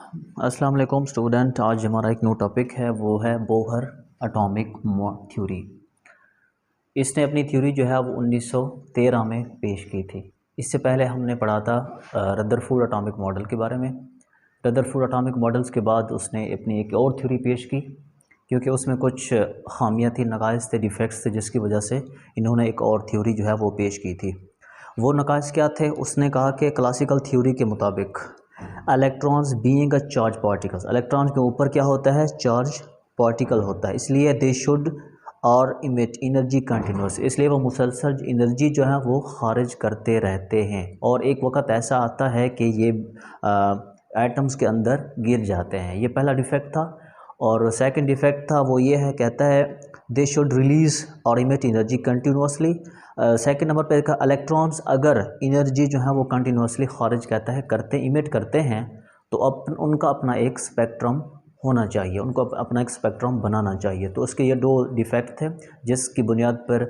अस्सलाम वालेकुम स्टूडेंट। आज हमारा एक न्यू टॉपिक है, वो है बोहर एटॉमिक थ्योरी। इसने अपनी थ्योरी जो है वो 1913 में पेश की थी। इससे पहले हमने पढ़ा था रदरफोर्ड एटॉमिक मॉडल के बारे में। रदरफोर्ड एटॉमिक मॉडल्स के बाद उसने अपनी एक और थ्योरी पेश की, क्योंकि उसमें कुछ खामियाँ थी, नकाइस थे, डिफेक्ट्स थे, जिसकी वजह से इन्होंने एक और थ्योरी जो है वो पेश की थी। वो नकाइस क्या थे? उसने कहा कि क्लासिकल थ्योरी के मुताबिक electrons being a charge particles, electron के ऊपर क्या होता है? चार्ज पार्टिकल होता है, इसलिए दे शुड और इमिट एनर्जी कंटिन्यूस, इसलिए वो मुसलसल एनर्जी जो है वो खारिज करते रहते हैं। और एक वक्त ऐसा आता है कि ये एटम्स के अंदर गिर जाते हैं। ये पहला डिफेक्ट था। और सेकंड डिफेक्ट था वो ये है, कहता है दे शुड रिलीज़ और emit energy continuously. Second number पे इलेक्ट्रॉन्स अगर एनर्जी जो है वो कंटिन्यूसली खारिज कहता है करते इमिट करते हैं, तो उनका अपना एक स्पेक्ट्रम होना चाहिए, उनको अपना एक स्पेक्ट्रम बनाना चाहिए। तो उसके ये दो डिफेक्ट थे, जिसकी बुनियाद पर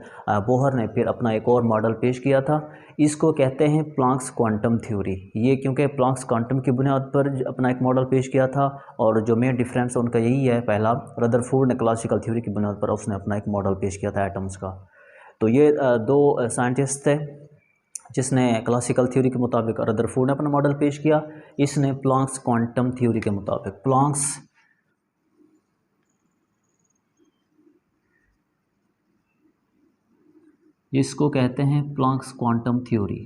बोहर ने फिर अपना एक और मॉडल पेश किया था। इसको कहते हैं प्लैंक्स क्वांटम थ्योरी। ये क्योंकि प्लैंक्स क्वांटम की बुनियाद पर अपना एक मॉडल पेश किया था, और जो मेन डिफरेंस उनका यही है, पहला रदरफोर्ड ने क्लासिकल थ्योरी की बुनियाद पर उसने अपना एक मॉडल पेश किया था एटम्स का। तो ये दो साइंटिस्ट थे जिसने क्लासिकल थ्योरी के मुताबिक रदरफोर्ड ने अपना मॉडल पेश किया, इसने प्लैंक्स क्वांटम थ्योरी के मुताबिक प्लैंक्स इसको कहते हैं प्लैंक्स क्वांटम थ्योरी।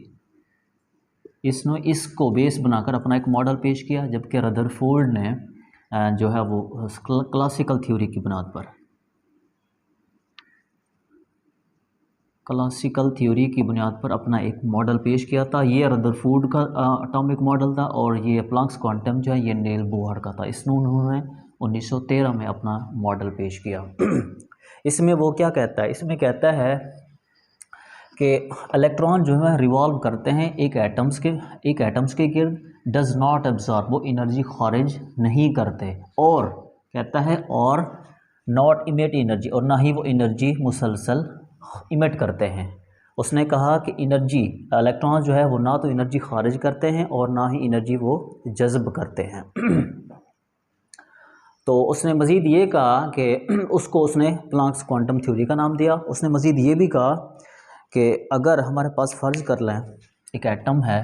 इसने इसको बेस बनाकर अपना एक मॉडल पेश किया, जबकि रदरफोर्ड ने जो है वो क्लासिकल थ्योरी की बुनियाद पर अपना एक मॉडल पेश किया था। ये रदरफोर्ड का एटॉमिक मॉडल था, और ये प्लैंक्स क्वांटम जो है ये नील बोहर का था। इसने उन्होंने 1913 में अपना मॉडल पेश किया। इसमें वो क्या कहता है? इसमें कहता है कि इलेक्ट्रॉन जो है रिवॉल्व करते हैं एक एटम्स के गिर्द, डज नॉट एब्जॉर्ब, वो एनर्जी खारिज नहीं करते, और कहता है और नॉट इमिट एनर्जी, और ना ही वो एनर्जी मुसलसल इमिट करते हैं। उसने कहा कि एनर्जी इलेक्ट्रॉन जो है वो ना तो एनर्जी खारिज करते हैं और ना ही एनर्जी वो जज्ब करते हैं। तो उसने मज़ीद ये कहा कि उसने प्लैंक्स क्वांटम थ्योरी का नाम दिया। उसने मज़ीद ये भी कहा कि अगर हमारे पास फ़र्ज कर लें एक एटम है,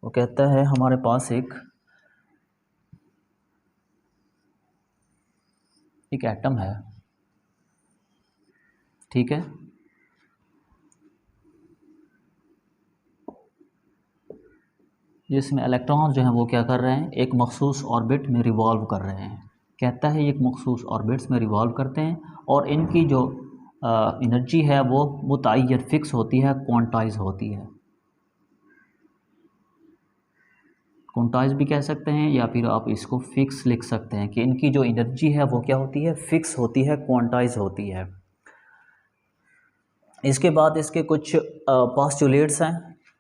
वो कहता है हमारे पास एक एटम है, ठीक है, जिसमें इलेक्ट्रॉन जो हैं वो क्या कर रहे हैं? एक मखसूस ऑर्बिट में रिवॉल्व कर रहे हैं। कहता है एक मखसूस ऑर्बिट्स में रिवॉल्व करते हैं, और इनकी जो एनर्जी है वो मुतय्यर फिक्स होती है, क्वांटाइज होती है। क्वांटाइज भी कह सकते हैं, या फिर आप इसको फिक्स लिख सकते हैं कि इनकी जो एनर्जी है वो क्या होती है? फिक्स होती है, क्वांटाइज होती है। इसके बाद इसके कुछ पोस्टुलेट्स हैं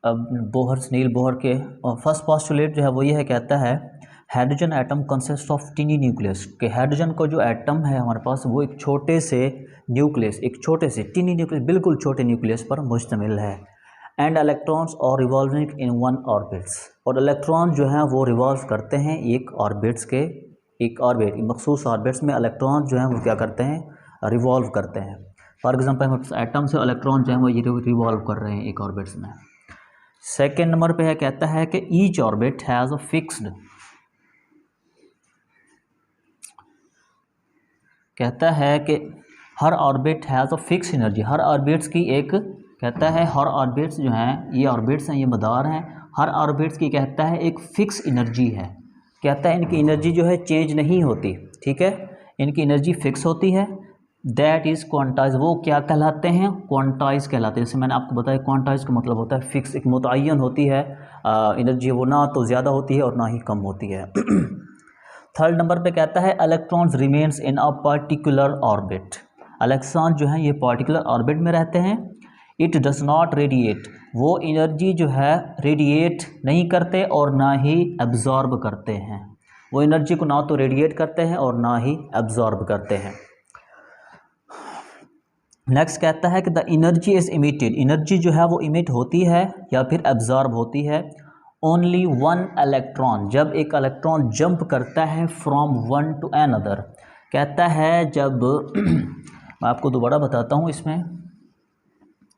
नील बोहर के। फर्स्ट पोस्टुलेट जो है वो ये है, कहता है hydrogen atom consist of टिनी nucleus, कि हाइड्रोजन को जो एटम है हमारे पास वो एक छोटे से न्यूक्लियस, एक छोटे से टिनी न्यूक्लियस, बिल्कुल छोटे न्यूक्लियस पर मुश्तमिल है। एंड इलेक्ट्रॉन्स और रिवॉल्विंग इन वन ऑर्बिट्स, और इलेक्ट्रॉन जो हैं वो रिवॉल्व करते हैं एक ऑर्बिट मखसूस ऑर्बिट्स में इलेक्ट्रॉन जो हैं वो क्या करते हैं? रिवॉल्व करते हैं। फॉर एग्जांपल हमारे एटम से इलेक्ट्रॉन जो हैं वो ये रिवॉल्व कर रहे हैं एक ऑर्बिट्स में। सेकेंड नंबर पे है, कहता है कि each orbit has a fixed, कहता है कि हर orbit has a fixed energy, हर ऑर्बिट्स की एक, कहता है हर ऑर्बिट्स जो हैं, ये ऑर्बिट्स हैं, ये मदार हैं, हर ऑर्बिट्स की कहता है एक फ़िक्स एनर्जी है। कहता है इनकी एनर्जी जो है चेंज नहीं होती, ठीक है, इनकी एनर्जी फ़िक्स होती है। दैट इज़ क्वांटाइज, वो क्या कहलाते हैं? क्वांटाइज कहलाते हैं। जैसे मैंने आपको बताया क्वांटाइज का मतलब होता है फ़िक्स, एक मुतय्यन होती है एनर्जी, वो ना तो ज़्यादा होती है और ना ही कम होती है। थर्ड नंबर पे कहता है electrons remains in a particular orbit, electron जो हैं ये पर्टिकुलर ऑर्बिट में रहते हैं। इट डज नॉट रेडिएट, वो एनर्जी जो है रेडिएट नहीं करते और ना ही एब्जॉर्ब करते हैं। वो एनर्जी को ना तो रेडिएट करते हैं और ना ही एब्जॉर्ब करते हैं। नेक्स्ट कहता है कि the energy is emitted, energy जो है वो इमिट होती है या फिर एब्जॉर्ब होती है ओनली वन इलेक्ट्रॉन, जब एक इलेक्ट्रॉन जंप करता है फ्रॉम वन टू अनदर, कहता है जब मैं आपको दोबारा बताता हूँ इसमें,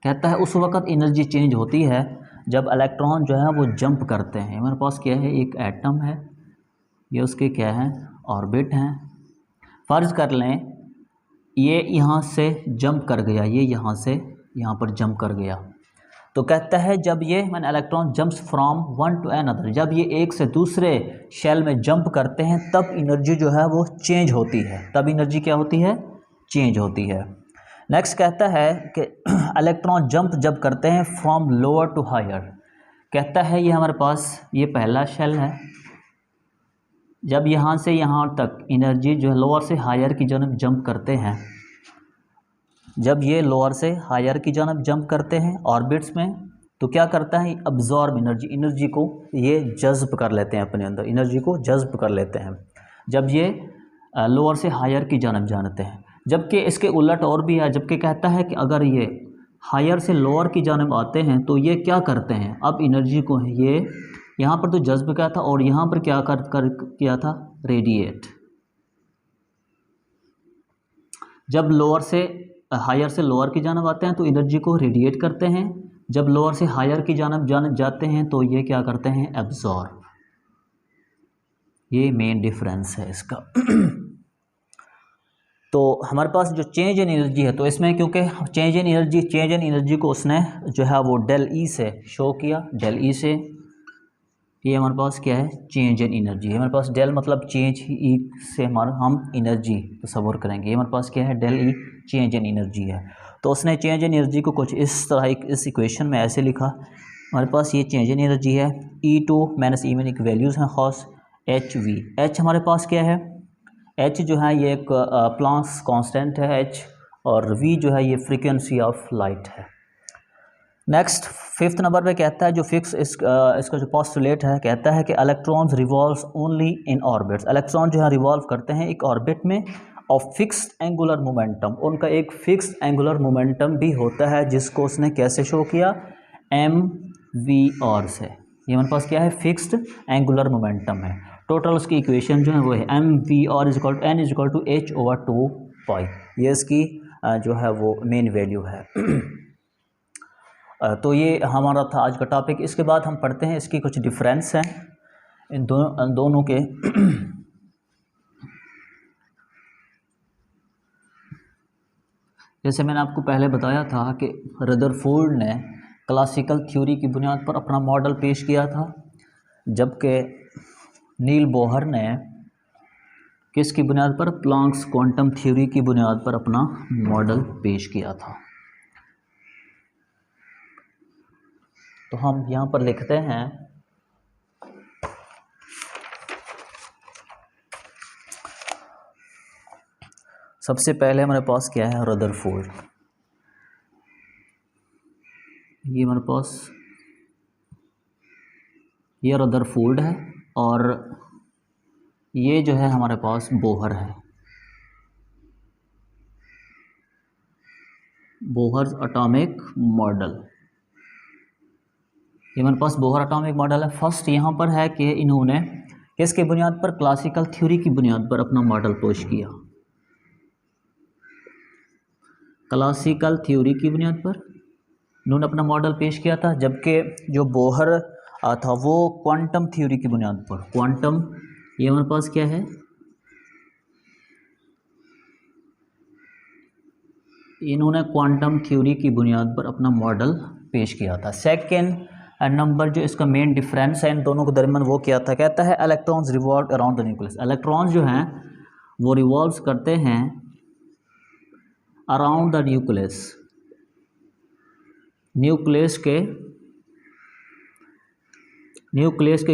कहता है उस वक़्त एनर्जी चेंज होती है जब इलेक्ट्रॉन जो है वो जंप करते हैं। हमारे पास क्या है, एक एटम है, ये उसके क्या है, ऑर्बिट हैं। फ़र्ज़ कर लें ये यहाँ से जंप कर गया, ये यहाँ से यहाँ पर जंप कर गया, तो कहता है जब ये मैंने electron jumps from one two another, जब ये एक से दूसरे शेल में जंप करते हैं तब एनर्जी जो है वो चेंज होती है, तब एनर्जी क्या होती है, चेंज होती है। नेक्स्ट कहता है कि इलेक्ट्रॉन जंप जब करते हैं फ्रॉम लोअर टू हायर, कहता है ये हमारे पास ये पहला शेल है, जब यहाँ से यहाँ तक एनर्जी जो है लोअर से हायर की जानब जंप करते हैं, जब ये लोअर से हायर की जानब जंप करते हैं ऑर्बिट्स में, तो क्या करता है, अब्जॉर्ब एनर्जी, एनर्जी को ये जज्ब कर लेते हैं अपने अंदर, एनर्जी को जज्ब कर लेते हैं जब ये लोअर से हायर की जानब जानते हैं। जबकि इसके उलट और भी है, जबकि कहता है कि अगर ये हायर से लोअर की जानब आते हैं तो ये क्या करते हैं, अब एनर्जी को ये यहाँ पर तो जज्ब किया था और यहाँ पर क्या कर किया था, रेडिएट। जब लोअर से हायर से लोअर की जानब आते हैं तो एनर्जी को रेडिएट करते हैं, जब लोअर से हायर की जानब जाते हैं तो ये क्या करते हैं, एब्जॉर्ब। ये मेन डिफरेंस है इसका। तो हमारे पास जो चेंज इन एनर्जी है, तो इसमें क्योंकि चेंज इन एनर्जी को उसने जो है वो डेल ई से शो किया, डेल ई से, ये हमारे पास क्या है, चेंज इन एनर्जी। हमारे पास डेल मतलब चेंज, ई से हमारा हम एनर्जी तस्वर करेंगे, ये हमारे पास क्या है, del E change in energy है। तो उसने चेंज इन एनर्जी को कुछ इस तरह इस इक्वेशन में ऐसे लिखा, हमारे पास ये चेंज इन एनर्जी है, E2 माइनस ई में एक वैल्यूज़ हैं खास, एच वी। एच हमारे पास क्या है, एच जो है ये एक प्लांक्स कांस्टेंट है एच, और वी जो है ये फ्रीक्वेंसी ऑफ लाइट है। नेक्स्ट 5th नंबर पे कहता है जो फिक्स इसका जो पोस्टुलेट है, कहता है कि electrons revolves only in orbits, electron जो है रिवॉल्व करते हैं एक ऑर्बिट में ऑफ फिक्स्ड एंगुलर मोमेंटम, उनका एक फिक्स्ड एंगुलर मोमेंटम भी होता है जिसको उसने कैसे शो किया, एम वी आर से। ये हमारे पास क्या है, फिक्स्ड एंगुलर मोमेंटम है। टोटल उसकी इक्वेशन जो है वो है m v r is equal to n is equal to h over 2 pi, ये इसकी जो है वो मेन वैल्यू है। तो ये हमारा था आज का टॉपिक। इसके बाद हम पढ़ते हैं इसकी कुछ डिफरेंस हैं इन दोनों के। जैसे मैंने आपको पहले बताया था कि रदरफोर्ड ने क्लासिकल थ्योरी की बुनियाद पर अपना मॉडल पेश किया था, जबकि नील बोहर ने किसकी बुनियाद पर, प्लांक्स क्वांटम थ्योरी की बुनियाद पर अपना मॉडल पेश किया था। तो हम यहाँ पर लिखते हैं सबसे पहले हमारे पास क्या है, रदरफोर्ड। ये हमारे पास ये रदरफोर्ड है और ये जो है हमारे पास बोहर है, बोहर्स एटॉमिक मॉडल। ये हमारे पास बोहर एटॉमिक मॉडल है। फर्स्ट यहाँ पर है कि इन्होंने किसके बुनियाद पर, क्लासिकल थ्योरी की बुनियाद पर अपना मॉडल पेश किया, क्लासिकल थ्योरी की बुनियाद पर इन्होंने अपना मॉडल पेश किया था। जबकि जो बोहर था वो क्वांटम थ्योरी की बुनियाद पर, क्वांटम, ये हमारे पास क्या है, इन्होंने क्वांटम थ्योरी की बुनियाद पर अपना मॉडल पेश किया था। सेकेंड नंबर जो इसका मेन डिफरेंस है इन दोनों के दरमियान वो क्या था, कहता है electrons revolve around the nucleus, electrons जो हैं वो रिवॉल्व करते हैं अराउंड द न्यूक्लियस, न्यूक्लियस के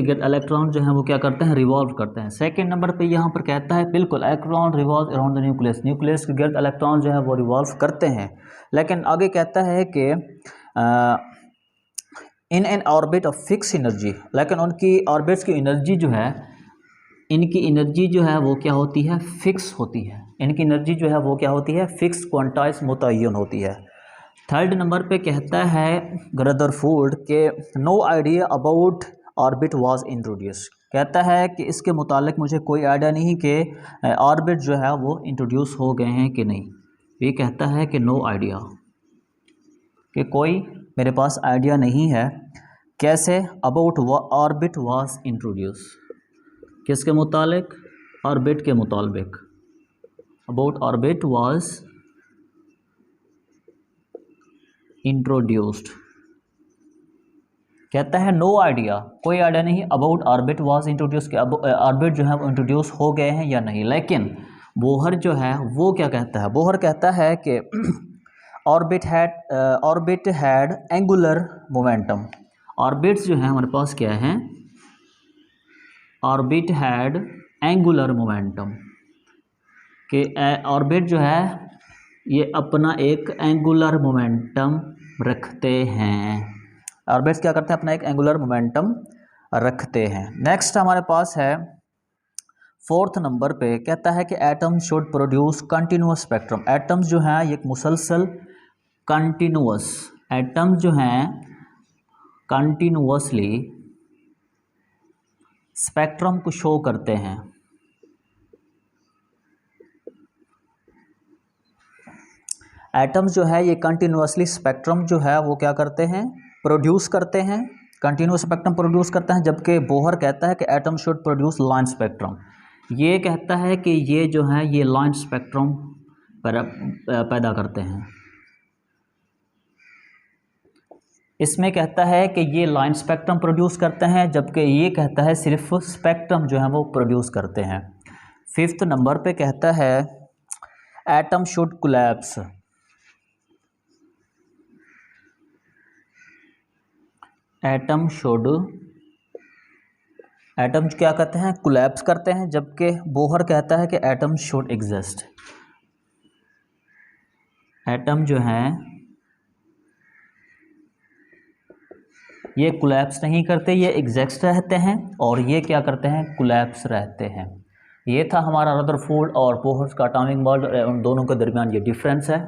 गिर्द इलेक्ट्रॉन जो हैं वो क्या करते हैं, रिवॉल्व करते हैं। सेकंड नंबर पे यहाँ पर कहता है बिल्कुल electron revolve around the nucleus, nucleus के गिर्द इलेक्ट्रॉन जो है वो रिवॉल्व करते हैं, लेकिन आगे कहता है कि in an orbit of fix energy, लेकिन उनकी ऑर्बिट्स की एनर्जी जो है, इनकी एनर्जी जो है वो क्या होती है, फिक्स होती है, इनकी एनर्जी जो है वो क्या होती है, फिक्स क्वांटाइज मुतय्यन होती है। थर्ड नंबर पे कहता है रदरफोर्ड के no idea about orbit was introduce. कहता है कि इसके मुतालिक मुझे कोई आइडिया नहीं कि ऑर्बिट जो है वो इंट्रोड्यूस हो गए हैं कि नहीं। ये कहता है कि नो आइडिया, कि कोई मेरे पास आइडिया नहीं है कैसे अबाउट ऑर्बिट वाज इंट्रोड्यूस। किसके मुतालिक? ऑर्बिट के मुताबिक। About orbit was introduced. कहता है नो आइडिया, कोई आइडिया नहीं अबाउट ऑर्बिट वाज इंट्रोड्यूस, कि अब ऑर्बिट जो है वो इंट्रोड्यूस हो गए हैं या नहीं। लेकिन बोहर जो है वो क्या कहता है? बोहर कहता है कि orbit had angular momentum. Orbits जो है हमारे पास क्या है? ऑर्बिट हैड एंगुलर मोमेंटम, कि ऑर्बिट जो है ये अपना एक एंगुलर मोमेंटम रखते हैं। ऑर्बिट्स क्या करते हैं? अपना एक एंगुलर मोमेंटम रखते हैं। नेक्स्ट हमारे पास है 4th नंबर पे, कहता है कि atom should produce continuous spectrum. Atoms जो हैं ये एक मुसलसल कंटिन्यूस, एटम जो हैं कंटिन्यूसली स्पेक्ट्रम को शो करते हैं। एटम्स जो है ये कंटिन्यूसली स्पेक्ट्रम जो है वो क्या करते हैं? प्रोड्यूस करते हैं, कंटिन्यूस स्पेक्ट्रम प्रोड्यूस करते हैं। जबकि बोहर कहता है कि atom should produce line spectrum. ये कहता है कि ये जो है ये लाइन स्पेक्ट्रम पैदा करते हैं। इसमें कहता है कि ये लाइन स्पेक्ट्रम प्रोड्यूस करते हैं, जबकि ये कहता है सिर्फ स्पेक्ट्रम जो है वो प्रोड्यूस करते हैं। 5th नंबर पे कहता है एटम शुड कोलैप्स। एटम क्या कहते हैं? कोलैप्स करते हैं। जबकि बोहर कहता है कि एटम शुड एग्जिस्ट। एटम जो हैं ये कोलैप्स नहीं करते, ये एग्जिस्ट रहते हैं। और ये क्या करते हैं? कोलैप्स रहते हैं। ये था हमारा रदरफोर्ड और बोहर का एटॉमिक मॉडल, उन दोनों के दरमियान ये डिफरेंस है।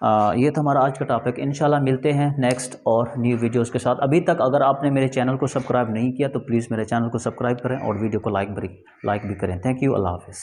ये था हमारा आज का टॉपिक। इंशाल्लाह मिलते हैं नेक्स्ट और न्यू वीडियोस के साथ। अभी तक अगर आपने मेरे चैनल को सब्सक्राइब नहीं किया तो प्लीज़ मेरे चैनल को सब्सक्राइब करें और वीडियो को लाइक भी करें। Thank you. अल्लाह हाफ़िज़।